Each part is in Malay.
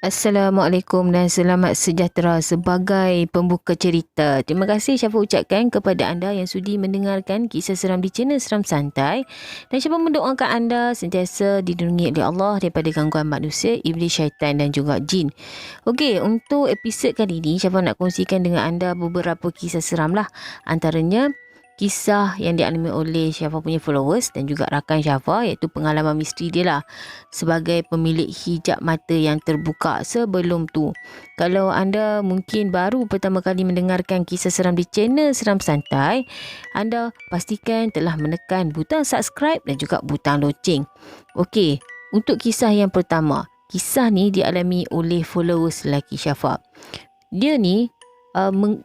Assalamualaikum dan selamat sejahtera sebagai pembuka cerita. Terima kasih Syafa ucapkan kepada anda yang sudi mendengarkan kisah seram di channel Seram Santai. Dan Syafa mendoakan anda sentiasa dilindungi oleh Allah daripada gangguan manusia, iblis, syaitan dan juga jin. Okey, untuk episod kali ini Syafa nak kongsikan dengan anda beberapa kisah seram lah. Antaranya kisah yang dialami oleh Syafa punya followers dan juga rakan Syafa, iaitu pengalaman misteri dia lah sebagai pemilik hijab mata yang terbuka. Sebelum tu, kalau anda mungkin baru pertama kali mendengarkan kisah seram di channel Seram Santai, anda pastikan telah menekan butang subscribe dan juga butang loceng. Okey, untuk kisah yang pertama, kisah ni dialami oleh followers lelaki Syafa. Dia ni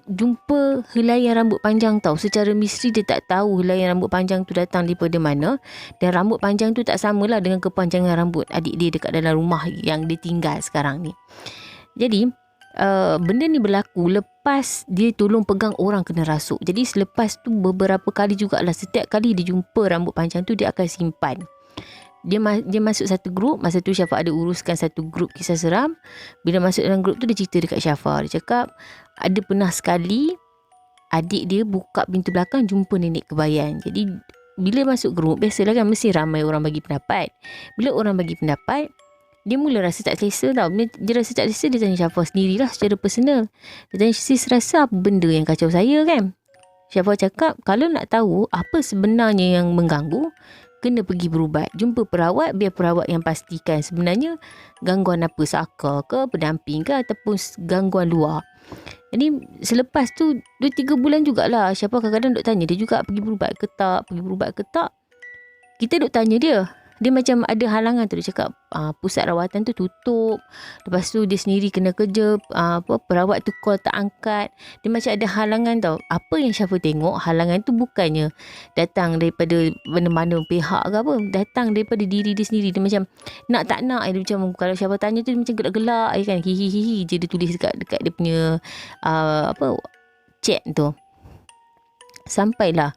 jumpa helaian rambut panjang tau. Secara misteri dia tak tahu helaian rambut panjang tu datang daripada mana. Dan rambut panjang tu tak samalah dengan kepanjangan rambut adik dia dekat dalam rumah yang dia tinggal sekarang ni. Jadi benda ni berlaku lepas dia tolong pegang orang kena rasuk. Jadi selepas tu beberapa kali jugalah, setiap kali dia jumpa rambut panjang tu dia akan simpan. Dia masuk satu grup. Masa tu Syafa ada uruskan satu grup kisah seram. Bila masuk dalam grup tu, dia cerita dekat Syafa. Dia cakap ada pernah sekali adik dia buka pintu belakang jumpa nenek kebayan. Jadi bila masuk grup, biasalah kan mesti ramai orang bagi pendapat. Bila orang bagi pendapat, dia mula rasa tak selesa tau. Dia rasa tak selesa, dia tanya Syafa sendirilah secara personal. Dia tanya, sis rasa apa benda yang kacau saya kan? Syafa cakap, kalau nak tahu apa sebenarnya yang mengganggu, kena pergi berubat. Jumpa perawat, biar perawat yang pastikan sebenarnya gangguan apa, saka ke, pendamping ke, ataupun gangguan luar. Jadi selepas tu 2-3 bulan jugalah Syafa kadang-kadang duk tanya dia juga, pergi berubat ke tak, pergi berubat ke tak. Kita duk tanya dia. Dia macam ada halangan tu. Dia cakap pusat rawatan tu tutup. Lepas tu dia sendiri kena kerja. Perawat tu call tak angkat. Dia macam ada halangan tau. Apa yang Syafa tengok, halangan tu bukannya datang daripada mana-mana pihak ke apa. Datang daripada diri dia sendiri. Dia macam nak tak nak. Dia macam kalau Syafa tanya tu dia macam gelak-gelak kan. Hihihi je dia tulis dekat dia punya chat tu. Sampailah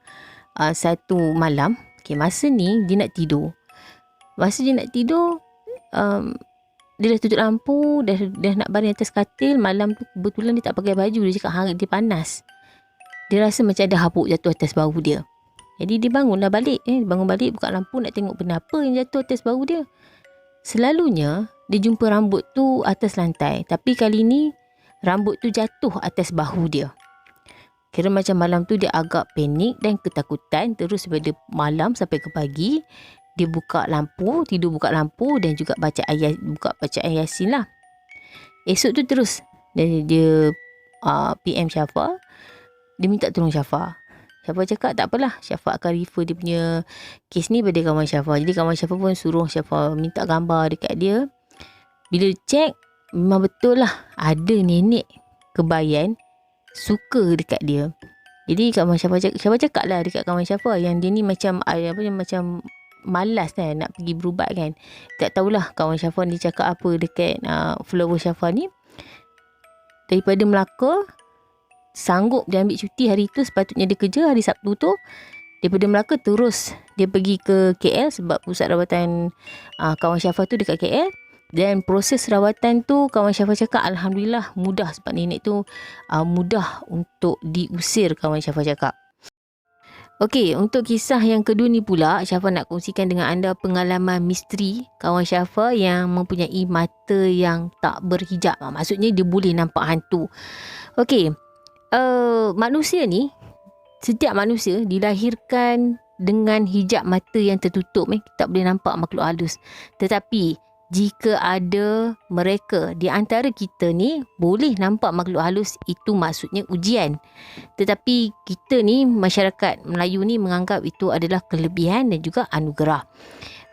satu malam. Masa ni dia nak tidur. Masa dia nak tidur, dia dah tutup lampu, dah nak baring atas katil. Malam tu kebetulan dia tak pakai baju. Dia cakap hangat, dia panas. Dia rasa macam ada habuk jatuh atas bahu dia. Jadi dia bangunlah balik. Bangun balik, buka lampu nak tengok benda apa yang jatuh atas bahu dia. Selalunya dia jumpa rambut tu atas lantai. Tapi kali ni rambut tu jatuh atas bahu dia. Kira macam malam tu dia agak panik dan ketakutan. Terus daripada malam sampai ke pagi, dia buka lampu, tidur buka lampu dan juga baca ayat Yasin lah. Esok tu terus dia PM Syafa. Dia minta tolong Syafa. Syafa cakap tak apalah, Syafa akan refer dia punya kes ni pada kawan Syafa. Jadi kawan Syafa pun suruh Syafa minta gambar dekat dia. Bila cek, memang betul lah ada nenek kebayan suka dekat dia. Jadi kawan Syafa cakap lah dekat kawan Syafa yang dia ni macam macam malas kan nak pergi berubat kan. Tak tahulah kawan Syafa ni cakap apa dekat follower Syafa ni. Daripada Melaka, sanggup dia ambil cuti hari tu, sepatutnya dia kerja hari Sabtu tu. Daripada Melaka terus dia pergi ke KL sebab pusat rawatan kawan Syafa tu dekat KL. Dan proses rawatan tu kawan Syafa cakap alhamdulillah mudah sebab nenek tu mudah untuk diusir, kawan Syafa cakap. Okey, untuk kisah yang kedua ni pula, Syafa nak kongsikan dengan anda pengalaman misteri kawan Syafa yang mempunyai mata yang tak berhijab. Maksudnya dia boleh nampak hantu. Okey, manusia ni, setiap manusia dilahirkan dengan hijab mata yang tertutup. Tak boleh nampak makhluk halus. Tetapi jika ada mereka di antara kita ni boleh nampak makhluk halus, itu maksudnya ujian. Tetapi kita ni, masyarakat Melayu ni menganggap itu adalah kelebihan dan juga anugerah.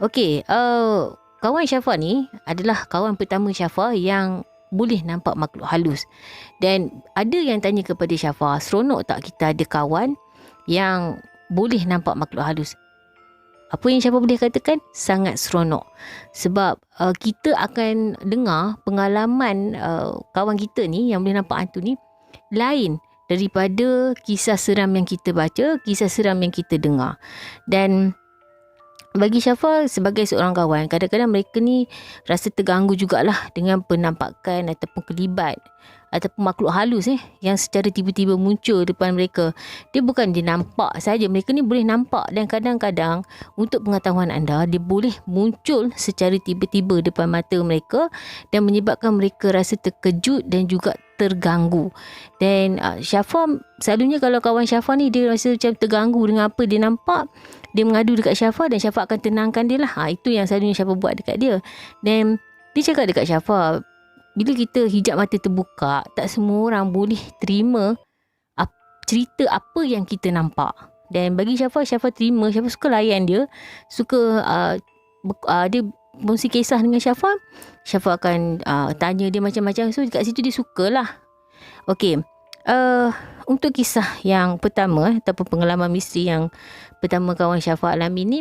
Okey, kawan Syafa ni adalah kawan pertama Syafa yang boleh nampak makhluk halus. Dan ada yang tanya kepada Syafa, seronok tak kita ada kawan yang boleh nampak makhluk halus? Apa yang Syafa boleh katakan? Sangat seronok. Sebab kita akan dengar pengalaman kawan kita ni yang boleh nampak hantu ni lain daripada kisah seram yang kita baca, kisah seram yang kita dengar. Dan bagi Syafa sebagai seorang kawan, kadang-kadang mereka ni rasa terganggu jugalah dengan penampakan ataupun kelibat ataupun makhluk halus yang secara tiba-tiba muncul depan mereka. Dia bukan dia nampak saja, mereka ni boleh nampak, dan kadang-kadang untuk pengetahuan anda, dia boleh muncul secara tiba-tiba depan mata mereka dan menyebabkan mereka rasa terkejut dan juga terganggu. Dan Syafa selalunya kalau kawan Syafa ni dia rasa macam terganggu dengan apa dia nampak, dia mengadu dekat Syafa dan Syafa akan tenangkan dia lah. Itu yang selalunya Syafa buat dekat dia. Dan dia cakap dekat Syafa, bila kita hijab mata terbuka, tak semua orang boleh terima cerita apa yang kita nampak. Dan bagi Syafa, Syafa terima, Syafa suka layan dia, suka dia kongsi kisah dengan Syafa. Syafa akan tanya dia macam-macam. So kat situ dia sukalah. Okey. Untuk kisah yang pertama ataupun pengalaman misteri yang pertama kawan Syafa alami ni,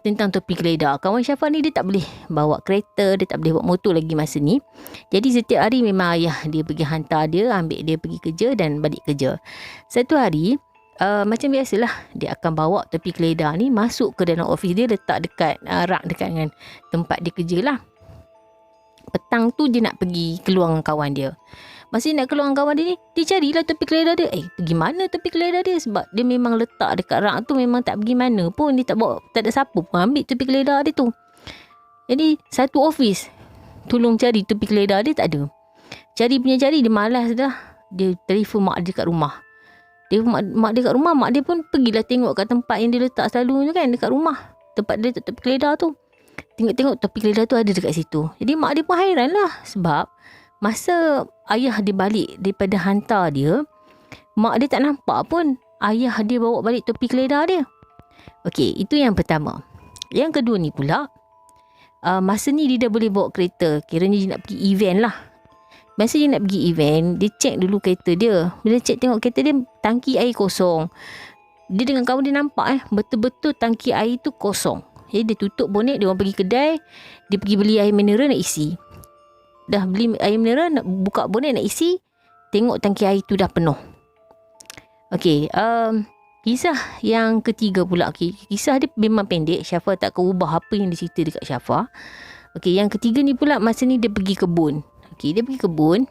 tentang topi keledar. Kawan Syafa ni dia tak boleh bawa kereta, dia tak boleh bawa motor lagi masa ni. Jadi setiap hari memang ayah dia pergi hantar dia, ambil dia pergi kerja dan balik kerja. Satu hari macam biasalah, dia akan bawa topi keledar ni masuk ke dalam office dia, letak dekat rak dekat dengan tempat dia kerja lah. Petang tu dia nak pergi keluar dengan kawan dia. Masa dia nak keluar dengan kawan dia ni, dia carilah topi keledar dia. Pergi mana topi keledar dia? Sebab dia memang letak dekat rak tu, memang tak pergi mana pun. Dia tak bawa, tak ada siapa pun ambil topi keledar dia tu. Jadi satu office tolong cari topi keledar dia, tak ada. Cari punya cari, dia malas dah. Dia telefon mak dia kat rumah. Dia mak dia kat rumah, mak dia pun pergilah tengok kat tempat yang dia letak selalu tu kan, dekat rumah. Tempat dia letak topi keledar tu. Tengok-tengok topi keledar tu ada dekat situ. Jadi mak dia pun hairan lah. Sebab masa ayah dia balik daripada hantar dia, mak dia tak nampak pun ayah dia bawa balik topi keledar dia. Okey, itu yang pertama. Yang kedua ni pula, masa ni dia dah boleh bawa kereta. Kiranya dia nak pergi event lah. Masa dia nak pergi event, dia check dulu kereta dia. Bila check tengok kereta dia, tangki air kosong. Dia dengan kawan dia nampak betul-betul tangki air tu kosong. Jadi dia tutup bonet, dia orang pergi kedai, dia pergi beli air mineral nak isi. Dah beli air mineral, nak buka bonet nak isi, tengok tangki air tu dah penuh. Okey, kisah yang ketiga pula. Kisah dia memang pendek, Syafa tak akan ubah apa yang dia cerita dekat Syafa. Okey, yang ketiga ni pula, masa ni dia pergi kebun. Okey, dia pergi kebun.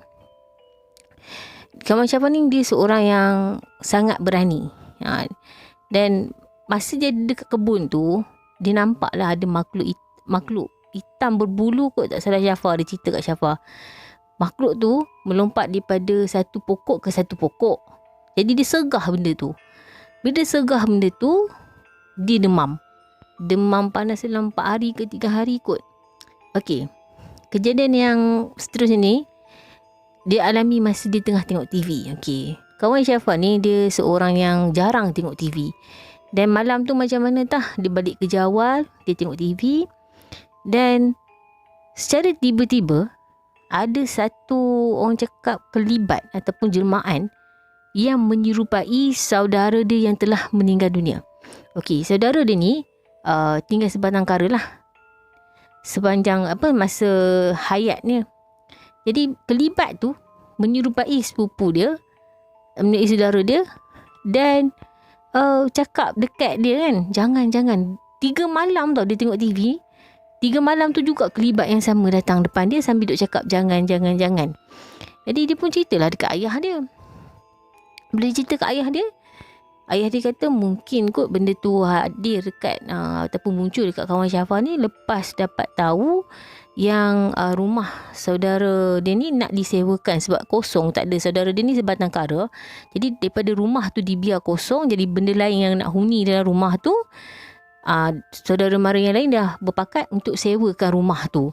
Kawan Syafa ni dia seorang yang sangat berani. Dan masa dia dekat kebun tu, dia nampak lah ada makhluk hitam berbulu kot, tak salah Syafa. Dia cerita kat Syafa, makhluk tu melompat daripada satu pokok ke satu pokok. Jadi dia segah benda tu. Bila dia segah benda tu, dia demam. Demam panas dalam 4 hari ke 3 hari kot. Okey, kejadian yang seterusnya ni dia alami masa dia tengah tengok TV. Okey, kawan Syafa ni dia seorang yang jarang tengok TV. Dan malam tu macam mana tah, dia balik kerja awal, dia tengok TV. Dan secara tiba-tiba ada satu, orang cakap, kelibat ataupun jelmaan yang menyerupai saudara dia yang telah meninggal dunia. Okey, saudara dia ni tinggal sebatang kara lah sepanjang masa hayatnya. Jadi kelibat tu menyerupai sepupu dia, menyerupai saudara dia, dan cakap dekat dia kan, jangan. 3 malam tau dia tengok TV. 3 malam tu juga kelibat yang sama datang depan dia sambil duk cakap jangan. Jadi dia pun ceritalah dekat ayah dia. Bila dia cerita kat ayah dia kata mungkin kot benda tu hadir dekat ataupun muncul dekat kawan Syafa ni lepas dapat tahu yang rumah saudara dia ni nak disewakan sebab kosong, tak ada. Saudara dia ni sebatang kara. Jadi daripada rumah tu dibiar kosong, jadi benda lain yang nak huni dalam rumah tu, saudara mara yang lain dah berpakat untuk sewakan rumah tu.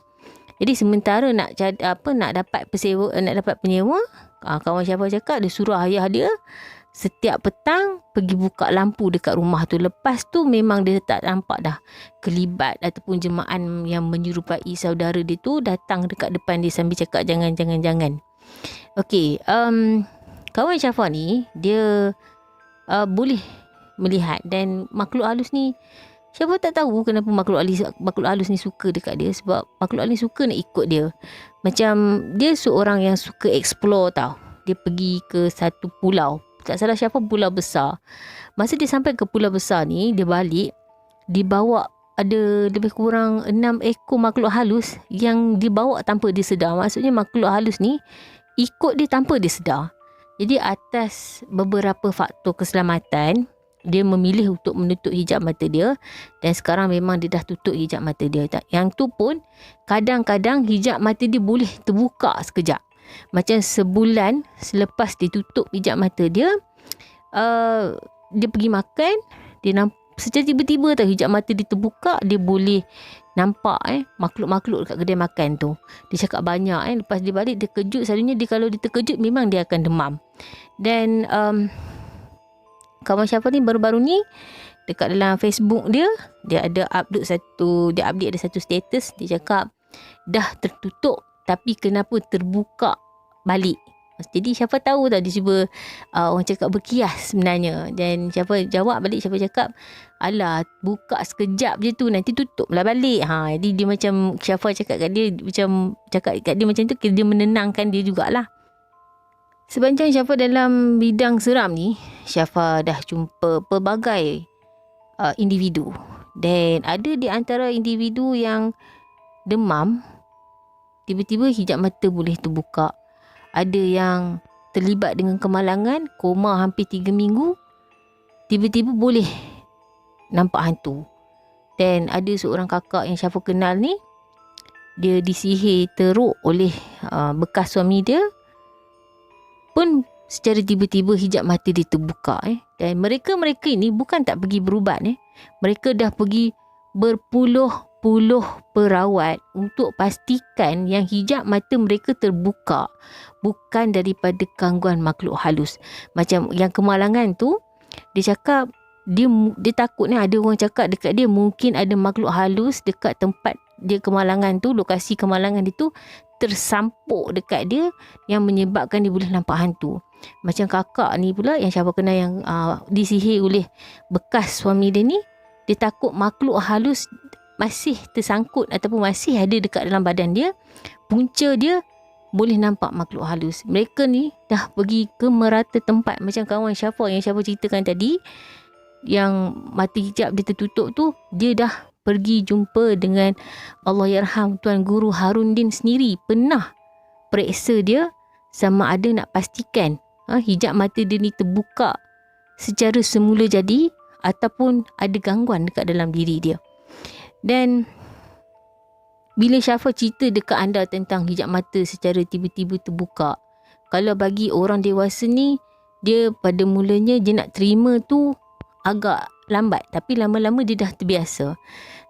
Jadi sementara nak dapat penyewa, kawan Syafa cakap dia suruh ayah dia setiap petang pergi buka lampu dekat rumah tu. Lepas tu memang dia tak nampak dah kelibat ataupun jemaah yang menyerupai saudara dia tu datang dekat depan dia sambil cakap jangan. Okey, kawan Syafa ni dia boleh melihat, dan makhluk halus ni Syafa tak tahu kenapa makhluk halus ni suka dekat dia. Sebab makhluk halus ni suka nak ikut dia. Macam dia seorang yang suka explore tau. Dia pergi ke satu pulau, tak salah Syafa pulau besar. Masa dia sampai ke pulau besar ni, dia balik, dia bawa ada lebih kurang 6 ekor makhluk halus yang dibawa tanpa dia sedar. Maksudnya makhluk halus ni ikut dia tanpa dia sedar. Jadi atas beberapa faktor keselamatan, dia memilih untuk menutup hijab mata dia, dan sekarang memang dia dah tutup hijab mata dia. Yang tu pun kadang-kadang hijab mata dia boleh terbuka sekejap. Macam sebulan selepas dia tutup hijab mata dia, dia pergi makan, dia secara tiba-tiba tau hijab mata dia terbuka, dia boleh nampak makhluk-makhluk dekat kedai makan tu. Dia cakap banyak lepas dia balik dia kejut. Selalunya dia kalau dia terkejut memang dia akan demam. Dan kawan Syafa ni baru-baru ni dekat dalam Facebook dia ada upload dia update ada satu status. Dia cakap dah tertutup tapi kenapa terbuka balik. Jadi Syafa tahu tak, dia cuba orang cakap berkias sebenarnya. Dan Syafa jawab balik, Syafa cakap alah, buka sekejap je tu, nanti tutup lah balik. Jadi dia macam, Syafa cakap kat dia macam tu, dia menenangkan dia jugalah. Sepanjang Syafa dalam bidang seram ni, Syafa dah jumpa pelbagai individu. Dan ada di antara individu yang demam, tiba-tiba hijab mata boleh terbuka. Ada yang terlibat dengan kemalangan, koma hampir 3 minggu, tiba-tiba boleh nampak hantu. Dan ada seorang kakak yang Syafa kenal ni, dia disihir teruk oleh bekas suami dia, pun secara tiba-tiba hijab mata dia terbuka. Dan mereka ini bukan tak pergi berubat. Mereka dah pergi berpuluh-puluh perawat untuk pastikan yang hijab mata mereka terbuka bukan daripada gangguan makhluk halus. Macam yang kemalangan tu, dia cakap dia takut ni, ada orang cakap dekat dia mungkin ada makhluk halus dekat tempat dia kemalangan tu, lokasi kemalangan itu tersampuk dekat dia yang menyebabkan dia boleh nampak hantu. Macam kakak ni pula yang Syafa kenal yang disihir oleh bekas suami dia ni, dia takut makhluk halus masih tersangkut ataupun masih ada dekat dalam badan dia, punca dia boleh nampak makhluk halus. Mereka ni dah pergi ke merata tempat. Macam kawan Syafa yang Syafa ceritakan tadi, yang mata hijab dia tertutup tu, dia dah pergi jumpa dengan Allahyarham Tuan Guru Harundin sendiri. Pernah periksa dia sama ada nak pastikan hijab mata dia ni terbuka secara semula jadi ataupun ada gangguan dekat dalam diri dia. Dan bila Syafa cerita dekat anda tentang hijab mata secara tiba-tiba terbuka, kalau bagi orang dewasa ni, dia pada mulanya dia nak terima tu agak lambat, tapi lama-lama dia dah terbiasa.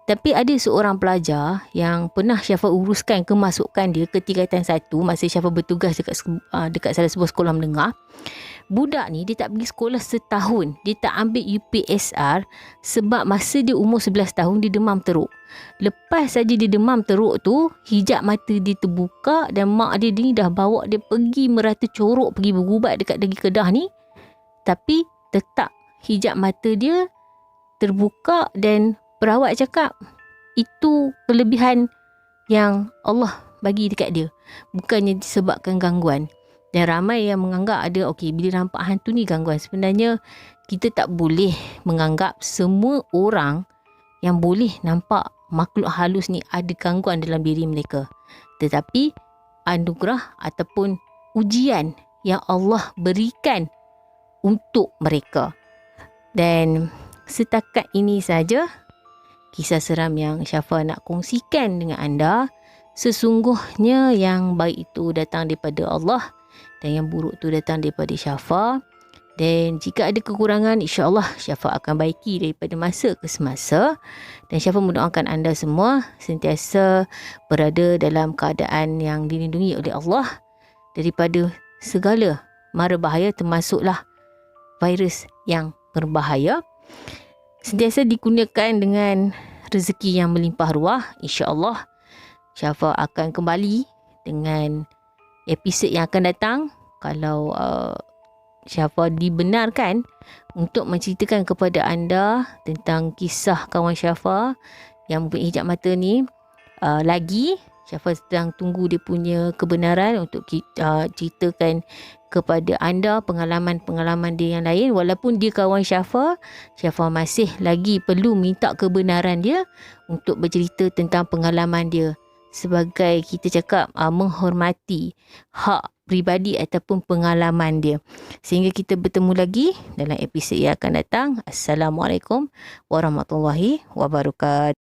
Tapi ada seorang pelajar yang pernah Syafa uruskan kemasukan dia ke tingkatan 1 masa Syafa bertugas dekat salah sebuah sekolah menengah. Budak ni dia tak pergi sekolah setahun. Dia tak ambil UPSR sebab masa dia umur 11 tahun dia demam teruk. Lepas saja dia demam teruk tu, hijab mata dia terbuka dan mak dia ni dah bawa dia pergi merata corok, pergi berubat dekat Daging Kedah ni. Tapi tetap hijab mata dia terbuka dan perawat cakap itu kelebihan yang Allah bagi dekat dia, bukannya disebabkan gangguan. Dan ramai yang menganggap ada, bila nampak hantu ni gangguan. Sebenarnya kita tak boleh menganggap semua orang yang boleh nampak makhluk halus ni ada gangguan dalam diri mereka. Tetapi anugerah ataupun ujian yang Allah berikan untuk mereka. Dan setakat ini saja kisah seram yang Syafa nak kongsikan dengan anda. Sesungguhnya yang baik itu datang daripada Allah dan yang buruk tu datang daripada Syafa. Dan jika ada kekurangan, insya-Allah Syafa akan baiki daripada masa ke semasa. Dan Syafa mendoakan anda semua sentiasa berada dalam keadaan yang dilindungi oleh Allah daripada segala mara bahaya, termasuklah virus yang berbahaya. Sentiasa dikurniakan dengan rezeki yang melimpah ruah. InsyaAllah Syafa akan kembali dengan episod yang akan datang. Kalau Syafa dibenarkan untuk menceritakan kepada anda tentang kisah kawan Syafa yang mempunyai hijab mata ni lagi, Syafa sedang tunggu dia punya kebenaran untuk ceritakan kepada anda pengalaman-pengalaman dia yang lain. Walaupun dia kawan Syafa masih lagi perlu minta kebenaran dia untuk bercerita tentang pengalaman dia. Sebagai kita cakap, menghormati hak peribadi ataupun pengalaman dia. Sehingga kita bertemu lagi dalam episod yang akan datang. Assalamualaikum warahmatullahi wabarakatuh.